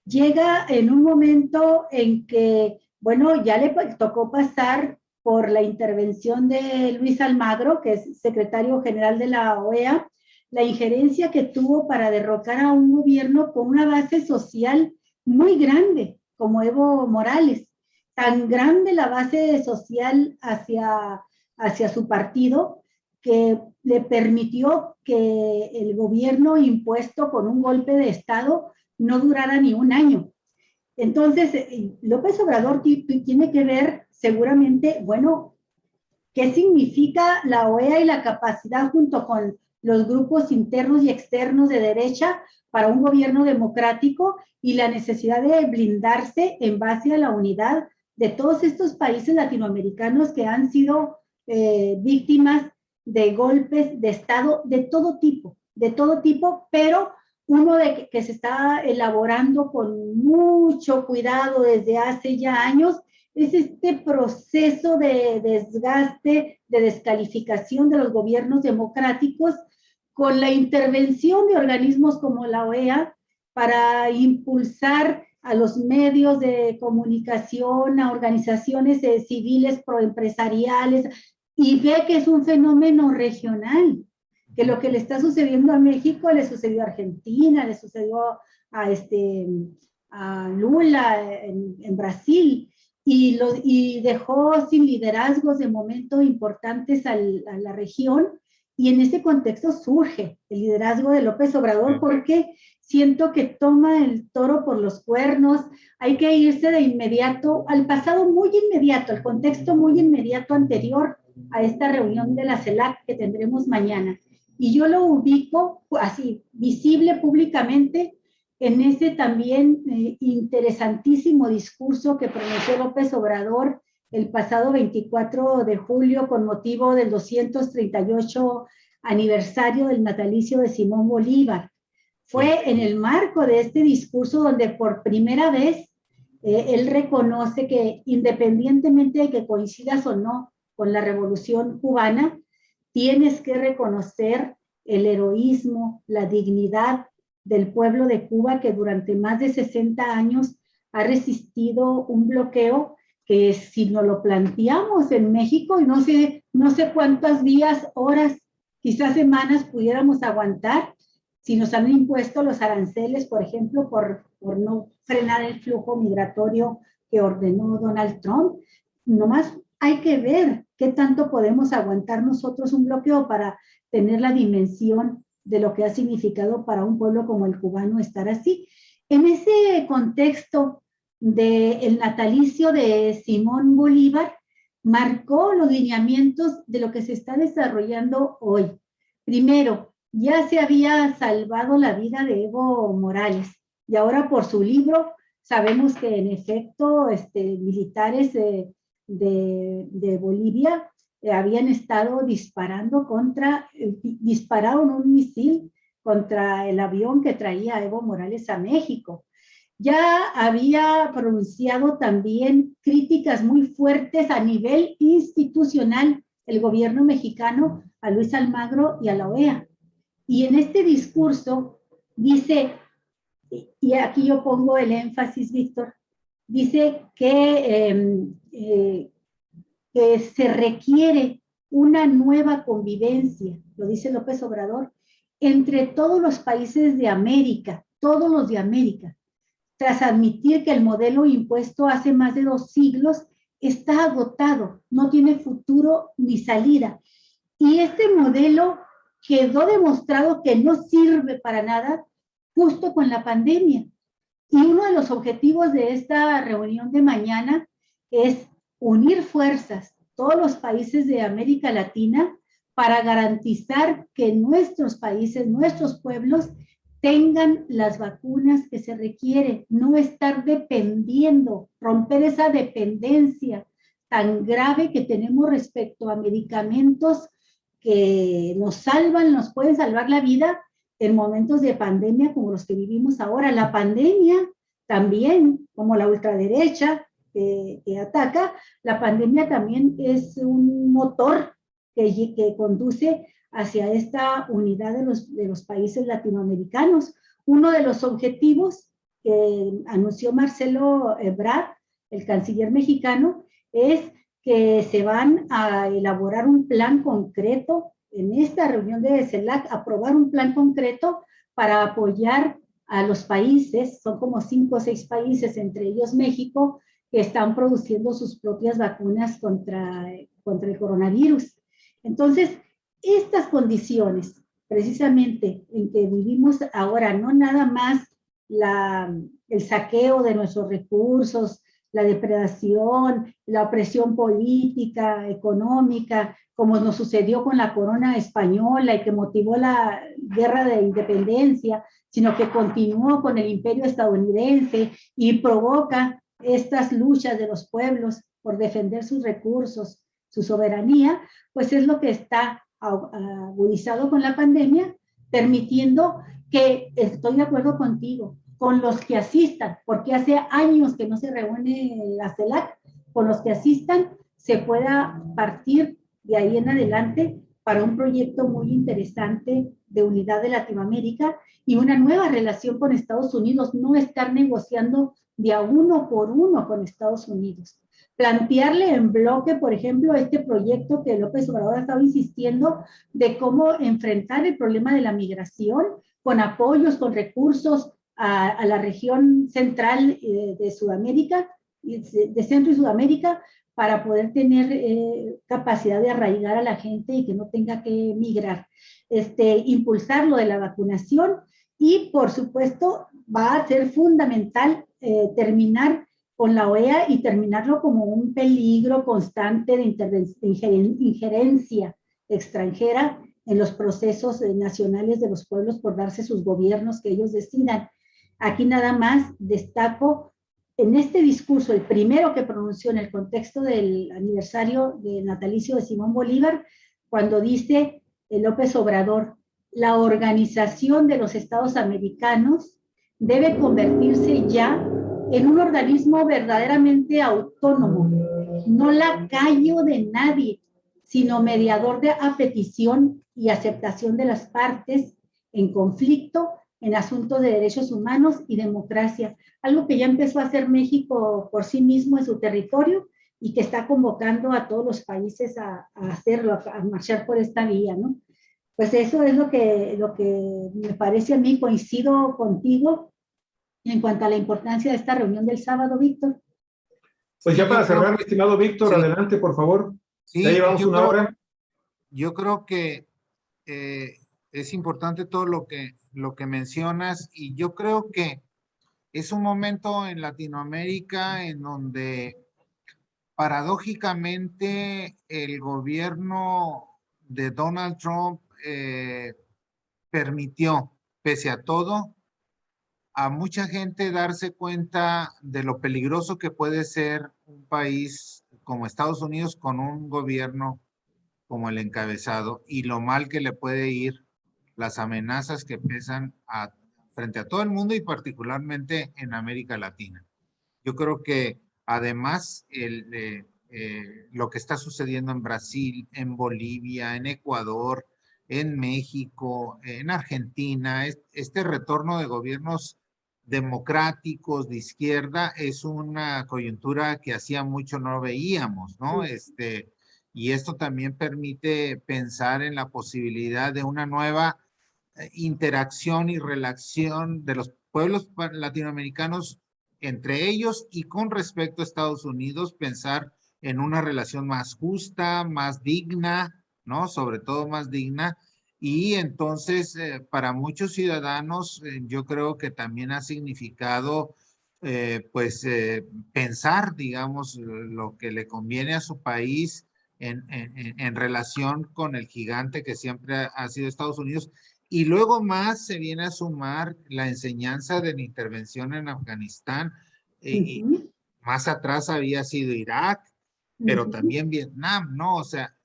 C: Llega en un momento en que, bueno, ya le tocó pasar por la intervención de Luis Almagro, que es secretario general de la OEA, la injerencia que tuvo para derrocar a un gobierno con una base social muy grande, como Evo Morales. Tan grande la base social hacia su partido que le permitió que el gobierno impuesto con un golpe de Estado no durara ni un año. Entonces, López Obrador tiene que ver seguramente, bueno, qué significa la OEA y la capacidad junto con los grupos internos y externos de derecha para un gobierno democrático y la necesidad de blindarse en base a la unidad de todos estos países latinoamericanos que han sido víctimas de golpes de Estado de todo tipo, pero uno que se está elaborando con mucho cuidado desde hace ya años es este proceso de desgaste, de descalificación de los gobiernos democráticos con la intervención de organismos como la OEA para impulsar a los medios de comunicación, a organizaciones civiles proempresariales, y ve que es un fenómeno regional, que lo que le está sucediendo a México le sucedió a Argentina, le sucedió a Lula en Brasil, y dejó sin liderazgos de momento importantes a la región, y en ese contexto surge el liderazgo de López Obrador, porque siento que toma el toro por los cuernos. Hay que irse de inmediato al pasado muy inmediato, al contexto muy inmediato anterior a esta reunión de la CELAC que tendremos mañana. Y yo lo ubico así, visible públicamente, en ese también interesantísimo discurso que pronunció López Obrador el pasado 24 de julio con motivo del 238 aniversario del natalicio de Simón Bolívar. Fue en el marco de este discurso donde por primera vez él reconoce que independientemente de que coincidas o no con la Revolución Cubana, tienes que reconocer el heroísmo, la dignidad del pueblo de Cuba que durante más de 60 años ha resistido un bloqueo que si nos lo planteamos en México, y no sé cuántos días, horas, quizás semanas pudiéramos aguantar, si nos han impuesto los aranceles, por ejemplo, por no frenar el flujo migratorio que ordenó Donald Trump. Nomás hay que ver qué tanto podemos aguantar nosotros un bloqueo para tener la dimensión de lo que ha significado para un pueblo como el cubano estar así. En ese contexto del natalicio de Simón Bolívar, marcó los lineamientos de lo que se está desarrollando hoy. Primero, ya se había salvado la vida de Evo Morales, y ahora por su libro sabemos que en efecto militares de Bolivia habían estado dispararon un misil contra el avión que traía a Evo Morales a México. Ya había pronunciado también críticas muy fuertes a nivel institucional el gobierno mexicano a Luis Almagro y a la OEA. Y en este discurso dice, y aquí yo pongo el énfasis, Víctor, dice que se requiere una nueva convivencia, lo dice López Obrador, entre todos los países de América, todos los de América, tras admitir que el modelo impuesto hace más de 2 siglos está agotado, no tiene futuro ni salida. Y este modelo quedó demostrado que no sirve para nada justo con la pandemia. Y uno de los objetivos de esta reunión de mañana es unir fuerzas, todos los países de América Latina, para garantizar que nuestros países, nuestros pueblos, tengan las vacunas que se requieren, no estar dependiendo, romper esa dependencia tan grave que tenemos respecto a medicamentos que nos salvan, nos pueden salvar la vida en momentos de pandemia como los que vivimos ahora. La pandemia también, como la ultraderecha que ataca, la pandemia también es un motor que conduce hacia esta unidad de los países latinoamericanos. Uno de los objetivos que anunció Marcelo Ebrard, el canciller mexicano, es que se van a elaborar un plan concreto en esta reunión de CELAC, aprobar un plan concreto para apoyar a los países, son como 5 o 6 países, entre ellos México, que están produciendo sus propias vacunas contra el coronavirus. Entonces, estas condiciones, precisamente en que vivimos ahora, no nada más el saqueo de nuestros recursos, la depredación, la opresión política, económica, como nos sucedió con la corona española y que motivó la guerra de independencia, sino que continuó con el imperio estadounidense y provoca estas luchas de los pueblos por defender sus recursos, su soberanía, pues es lo que está agudizado con la pandemia, permitiendo que, estoy de acuerdo contigo, con los que asistan, porque hace años que no se reúne la CELAC, con los que asistan se pueda partir de ahí en adelante para un proyecto muy interesante de unidad de Latinoamérica y una nueva relación con Estados Unidos, no estar negociando de a uno por uno con Estados Unidos. Plantearle en bloque, por ejemplo, este proyecto que López Obrador ha estado insistiendo de cómo enfrentar el problema de la migración con apoyos, con recursos a la región central de Sudamérica, de Centro y Sudamérica, para poder tener capacidad de arraigar a la gente y que no tenga que migrar. Impulsar lo de la vacunación y, por supuesto, va a ser fundamental terminar con la OEA y terminarlo como un peligro constante de injerencia extranjera en los procesos nacionales de los pueblos por darse sus gobiernos que ellos decidan. Aquí nada más destaco en este discurso, el primero que pronunció en el contexto del aniversario del natalicio de Simón Bolívar, cuando dice López Obrador, la organización de los estados americanos debe convertirse ya en un organismo verdaderamente autónomo, no lacayo de nadie, sino mediador a petición y aceptación de las partes en conflicto en asuntos de derechos humanos y democracia, algo que ya empezó a hacer México por sí mismo en su territorio y que está convocando a todos los países a hacerlo, a marchar por esta vía, ¿no? Pues eso es lo que me parece a mí, coincido contigo en cuanto a la importancia de esta reunión del sábado, Víctor.
A: Pues ya para cerrar, mi estimado Víctor, sí. Adelante, por favor.
B: Sí,
A: ya llevamos una hora.
B: Yo creo que es importante todo lo que mencionas y yo creo que es un momento en Latinoamérica en donde paradójicamente el gobierno de Donald Trump permitió, pese a todo, a mucha gente darse cuenta de lo peligroso que puede ser un país como Estados Unidos con un gobierno como el encabezado y lo mal que le puede ir, las amenazas que pesan frente a todo el mundo y particularmente en América Latina. Yo creo que además lo que está sucediendo en Brasil, en Bolivia, en Ecuador, en México, en Argentina, este retorno de gobiernos democráticos de izquierda es una coyuntura que hacía mucho no veíamos, ¿no? Y esto también permite pensar en la posibilidad de una nueva interacción y relación de los pueblos latinoamericanos entre ellos y con respecto a Estados Unidos, pensar en una relación más justa, más digna, ¿no? Sobre todo más digna. Y entonces, para muchos ciudadanos, yo creo que también ha significado pensar, digamos, lo que le conviene a su país en relación con el gigante que siempre ha sido Estados Unidos. Y luego más se viene a sumar la enseñanza de la intervención en Afganistán. Y más atrás había sido Irak, pero también Vietnam, ¿no? O sea,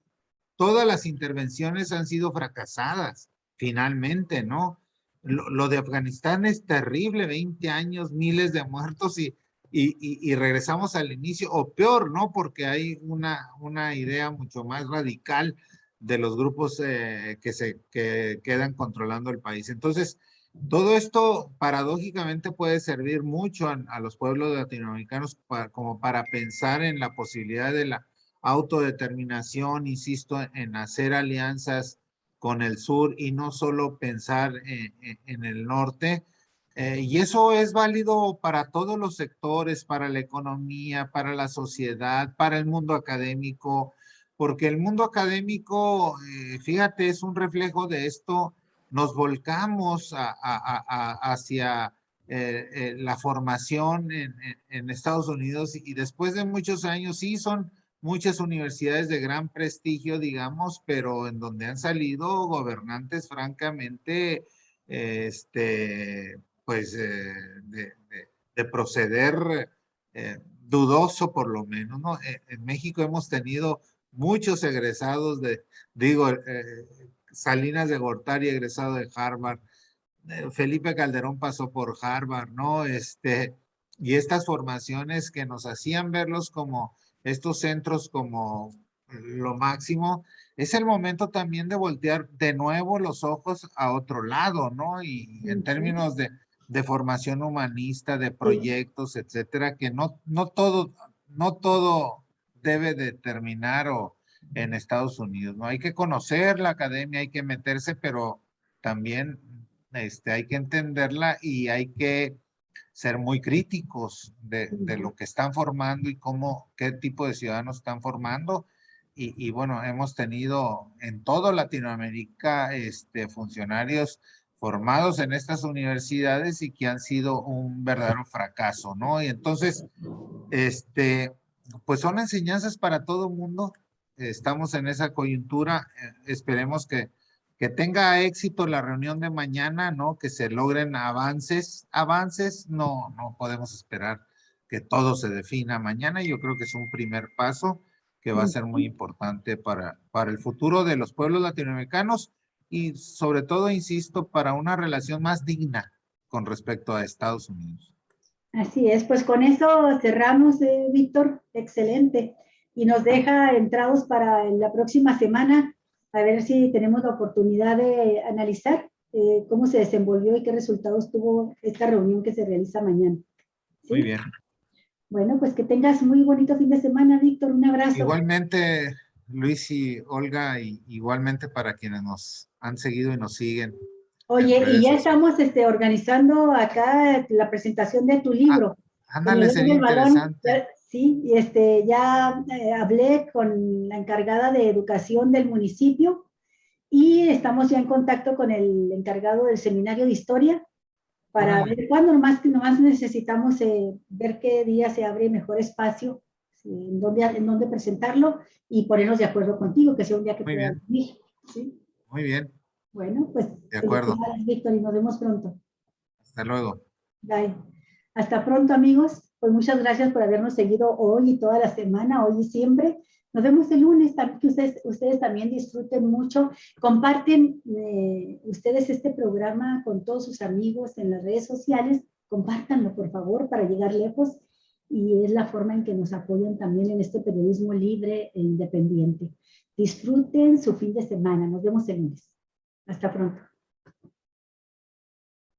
B: todas las intervenciones han sido fracasadas, finalmente, ¿no? Lo de Afganistán es terrible, 20 años, miles de muertos y regresamos al inicio, o peor, ¿no? Porque hay una idea mucho más radical de los grupos que quedan controlando el país. Entonces, todo esto paradójicamente puede servir mucho a los pueblos latinoamericanos como para pensar en la posibilidad de la autodeterminación, insisto, en hacer alianzas con el sur y no solo pensar en el norte. Y eso es válido para todos los sectores, para la economía, para la sociedad, para el mundo académico, porque el mundo académico, fíjate, es un reflejo de esto. Nos volcamos hacia la formación en Estados Unidos y después de muchos años, sí, son muchas universidades de gran prestigio, digamos, pero en donde han salido gobernantes francamente, pues, de proceder dudoso por lo menos, ¿no? En México hemos tenido muchos egresados digo, Salinas de Gortari, egresado de Harvard, Felipe Calderón pasó por Harvard, ¿no? Y estas formaciones que nos hacían verlos como estos centros como lo máximo, es el momento también de voltear de nuevo los ojos a otro lado, ¿no? Y en términos de formación humanista, de proyectos, etcétera, que no todo debe de terminar en Estados Unidos, ¿no? Hay que conocer la academia, hay que meterse, pero también hay que entenderla y hay que ser muy críticos de lo que están formando y qué tipo de ciudadanos están formando. Y bueno, hemos tenido en toda Latinoamérica funcionarios formados en estas universidades y que han sido un verdadero fracaso, ¿no? Y entonces, pues son enseñanzas para todo el mundo. Estamos en esa coyuntura. Esperemos que tenga éxito la reunión de mañana, ¿no? Que se logren avances. Avances, no podemos esperar que todo se defina mañana. Yo creo que es un primer paso que va a ser muy importante para el futuro de los pueblos latinoamericanos y sobre todo, insisto, para una relación más digna con respecto a Estados Unidos.
C: Así es, pues con eso cerramos, Víctor, excelente. Y nos deja entrados para la próxima semana, a ver si tenemos la oportunidad de analizar cómo se desenvolvió y qué resultados tuvo esta reunión que se realiza mañana. ¿Sí?
B: Muy bien.
C: Bueno, pues que tengas muy bonito fin de semana, Víctor. Un abrazo.
B: Igualmente, Luis y Olga, y igualmente para quienes nos han seguido y nos siguen.
C: Oye, y ya estamos organizando acá la presentación de tu libro.
B: Ándale, sería interesante.
C: Sí, ya hablé con la encargada de educación del municipio y estamos ya en contacto con el encargado del seminario de historia para ver cuándo nomás necesitamos ver qué día se abre mejor espacio, en dónde presentarlo y ponernos de acuerdo contigo, que sea un día que pueda venir. ¿Sí?
B: Muy bien.
C: Bueno, pues
B: de acuerdo.
C: Víctor, y nos vemos pronto.
B: Hasta luego.
C: Bye. Hasta pronto, amigos. Pues muchas gracias por habernos seguido hoy y toda la semana, hoy y siempre. Nos vemos el lunes, que ustedes también disfruten mucho. Comparten ustedes este programa con todos sus amigos en las redes sociales. Compártanlo, por favor, para llegar lejos. Y es la forma en que nos apoyan también en este periodismo libre e independiente. Disfruten su fin de semana. Nos vemos el lunes. Hasta pronto.